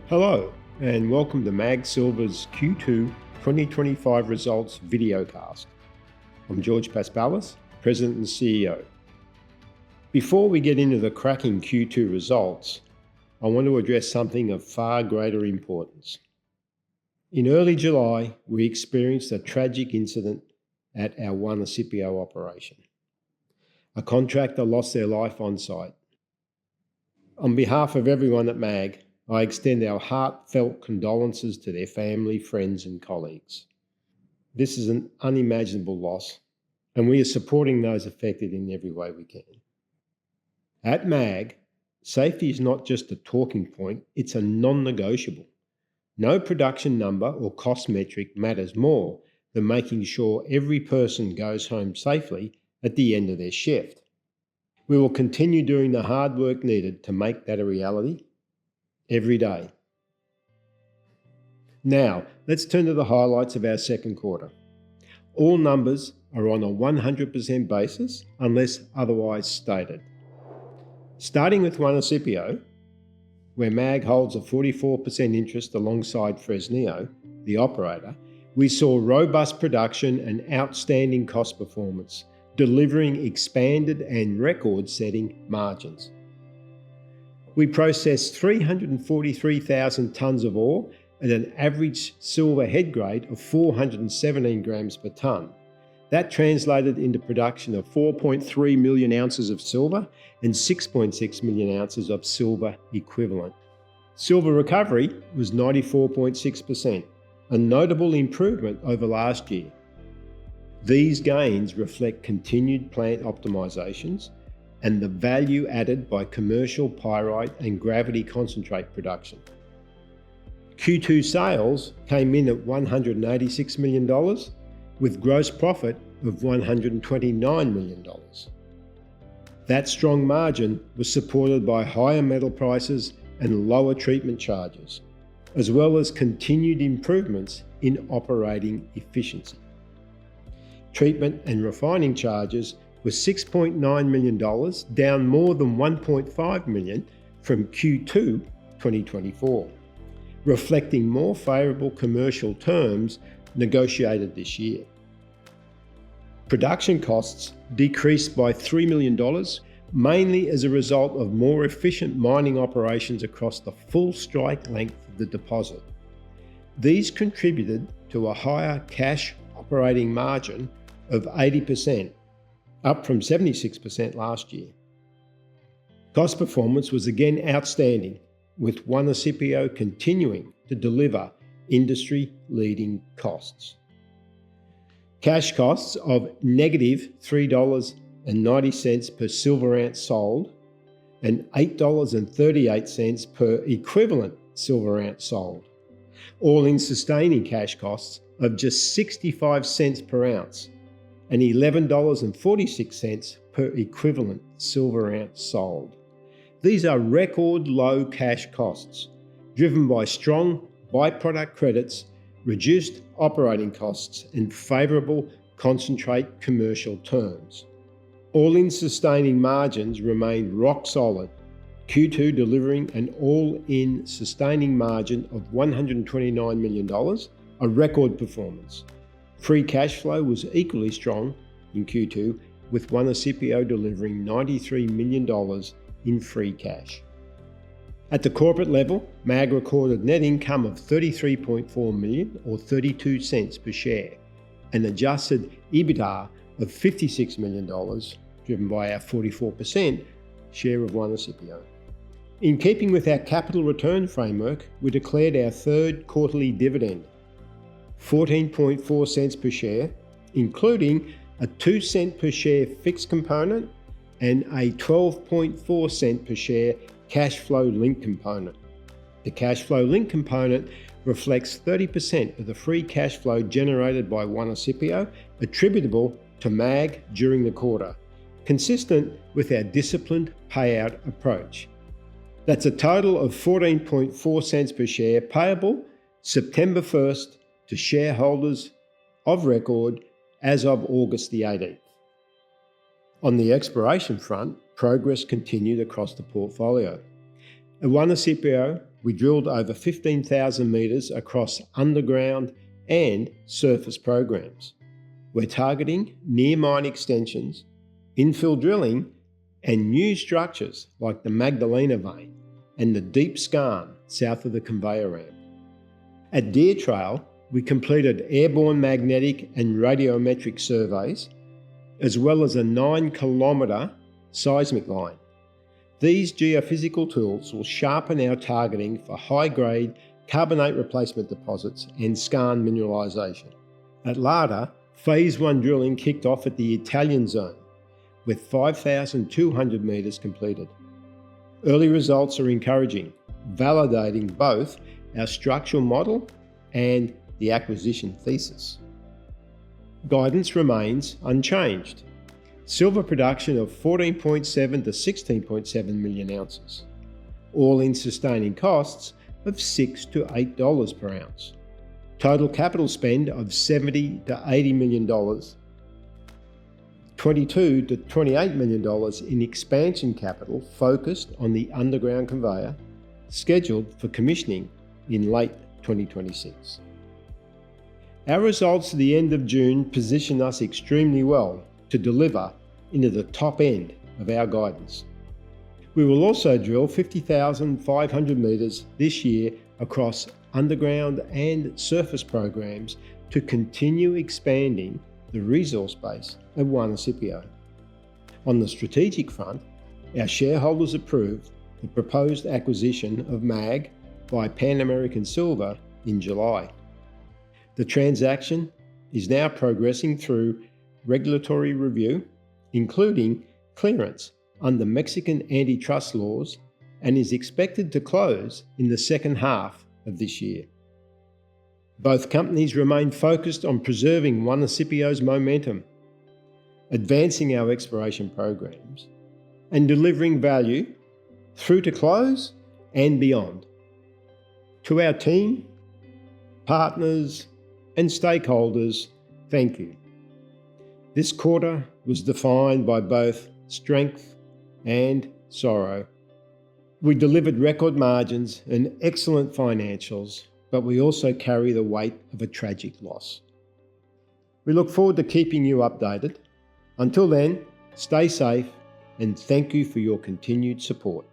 Hello, and welcome to Mag Silver's Q2 2025 Results Videocast. I'm George Paspalis, President and CEO. Before we get into the cracking Q2 results, I want to address something of far greater importance. In early July, we experienced a tragic incident at our Juanicipio operation. A contractor lost their life on site. On behalf of everyone at MAG, I extend our heartfelt condolences to their family, friends, and colleagues. This is an unimaginable loss, and we are supporting those affected in every way we can. At MAG, safety is not just a talking point, it's a non-negotiable. No production number or cost metric matters more than making sure every person goes home safely at the end of their shift. We will continue doing the hard work needed to make that a reality every day. Now, let's turn to the highlights of our second quarter. All numbers are on a 100% basis unless otherwise stated. Starting with Juanicipio, where MAG holds a 44% interest alongside Fresnillo, the operator, we saw robust production and outstanding cost performance, delivering expanded and record-setting margins. We processed 343,000 tonnes of ore at an average silver head grade of 417 grams per tonne. That translated into production of 4.3 million ounces of silver and 6.6 million ounces of silver equivalent. Silver recovery was 94.6%, a notable improvement over last year. These gains reflect continued plant optimizations and the value added by commercial pyrite and gravity concentrate production. Q2 sales came in at $186 million, with gross profit of $129 million. That strong margin was supported by higher metal prices and lower treatment charges, as well as continued improvements in operating efficiency. Treatment and refining charges was $6.9 million, down more than $1.5 million from Q2 2024, reflecting more favourable commercial terms negotiated this year. Production costs decreased by $3 million, mainly as a result of more efficient mining operations across the full strike length of the deposit. These contributed to a higher cash operating margin of 80%, up from 76% last year. Cost performance was again outstanding, with Juanicipio continuing to deliver industry-leading costs. Cash costs of negative $3.90 per silver ounce sold and $8.38 per equivalent silver ounce sold. All-in sustaining cash costs of just 65 cents per ounce and $11.46 per equivalent silver ounce sold. These are record low cash costs, driven by strong byproduct credits, reduced operating costs, and favourable concentrate commercial terms. All-in sustaining margins remained rock solid, Q2 delivering an all-in sustaining margin of $129 million, a record performance. Free cash flow was equally strong in Q2, with Juanicipio delivering $93 million in free cash. At the corporate level, MAG recorded net income of $33.4 million or 32 cents per share, and adjusted EBITDA of $56 million, driven by our 44% share of Juanicipio. In keeping with our capital return framework, we declared our third quarterly dividend, 14.4 cents per share, including a 2 cent per share fixed component and a 12.4 cent per share cash flow link component. The cash flow link component reflects 30% of the free cash flow generated by Juanicipio attributable to MAG during the quarter, consistent with our disciplined payout approach. That's a total of 14.4 cents per share payable September 1st to shareholders of record as of August the 18th. On the exploration front, progress continued across the portfolio. At Juanicipio, we drilled over 15,000 metres across underground and surface programs. We're targeting near mine extensions, infill drilling, and new structures like the Magdalena vein and the deep skarn south of the conveyor ramp. At Deer Trail, we completed airborne magnetic and radiometric surveys, as well as a 9-kilometre seismic line. These geophysical tools will sharpen our targeting for high-grade carbonate replacement deposits and skarn mineralisation. At Larder, Phase 1 drilling kicked off at the Italian zone, with 5,200 metres completed. Early results are encouraging, validating both our structural model and the acquisition thesis. Guidance remains unchanged. Silver production of 14.7 to 16.7 million ounces. All-in sustaining costs of $6 to $8 per ounce. Total capital spend of $70 to $80 million. $22 to $28 million in expansion capital focused on the underground conveyor, scheduled for commissioning in late 2026. Our results at the end of June position us extremely well to deliver into the top end of our guidance. We will also drill 50,500 metres this year across underground and surface programs to continue expanding the resource base at Juanicipio. On the strategic front, our shareholders approved the proposed acquisition of MAG by Pan American Silver in July. The transaction is now progressing through regulatory review, including clearance under Mexican antitrust laws, and is expected to close in the second half of this year. Both companies remain focused on preserving Juanicipio's momentum, advancing our exploration programs, and delivering value through to close and beyond. To our team, partners, and stakeholders, thank you. This quarter was defined by both strength and sorrow. We delivered record margins and excellent financials, but we also carry the weight of a tragic loss. We look forward to keeping you updated. Until then, stay safe and thank you for your continued support.